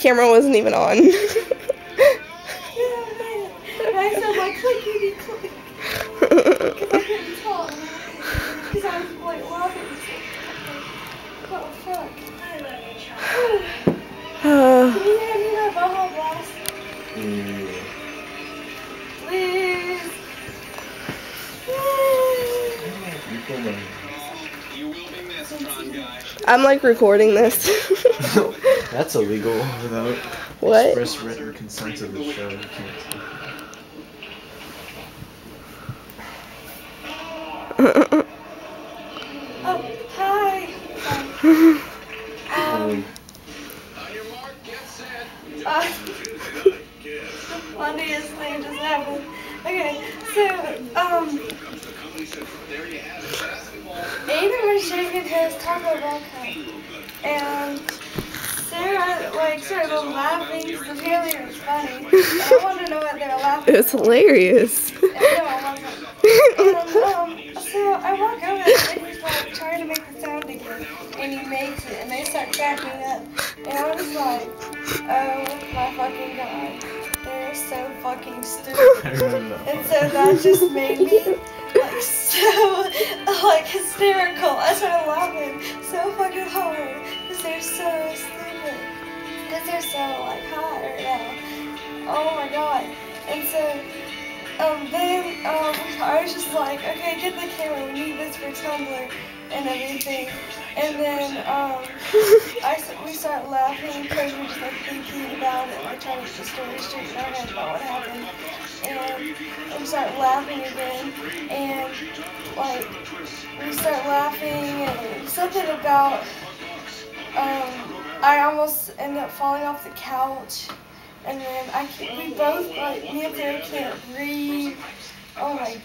camera wasn't even on. Yeah, man. And I said like clickety click. Because I couldn't talk. Because I was like laughing. What the fuck? I love you, child. Can you hand me that Baja Blast? Please. You will be missed, Tron guy. I'm like recording this. That's illegal without What? express written consent of the show. You can't. Oh, hi. On your mark, get set. Funniest thing just happened. Okay, so, There you have it, basketball. Aiden was shaking his Taco Bell cup, and Sarah, like, started laughing because apparently it was funny, and I wanted to know what they were laughing It's hilarious. at. No, it wasn't. And, so I walk over and he's, like, trying to make the sound again, and he makes it, and they start cracking up, and I was like, oh my fucking god. They're so fucking stupid. I remember that. And so that just made me like so like hysterical. I started laughing so fucking hard because they're so stupid. Because they're so like hot right now. Oh my god. And so then I was just like, okay, get the camera, we need this for Tumblr and everything. And then we start laughing because we're just like thinking about it, like trying to get the story straight in our head about what happened. And we start laughing again, and like we start laughing and something about I almost end up falling off the couch. And then we both, like, me and Sarah can't breathe. Oh my,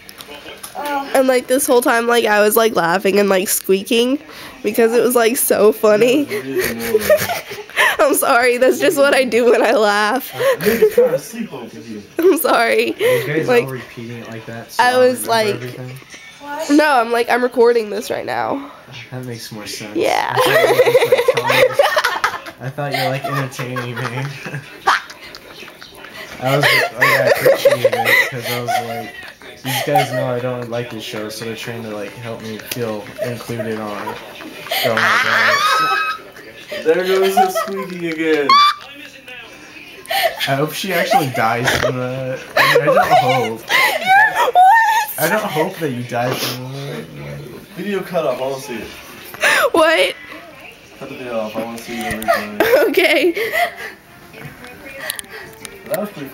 And like this whole time, like I was like laughing and like squeaking because it was like so funny. I'm sorry, that's just what I do when I laugh. I'm sorry. You guys Like, all repeating it like that. So I I'll was remember like- everything? what? No, I'm recording this right now. That makes more sense. Yeah. I thought you were like entertaining me. I appreciated it because I was like, these guys know I don't like this show, so they're trying to like help me feel included on. So There goes the squeaky again. I hope she actually dies from that. I don't hope. What? I don't hope that you die from that. Video cut off, I want to see it. What? Cut the video off, I want to see the replay. Okay. That was pretty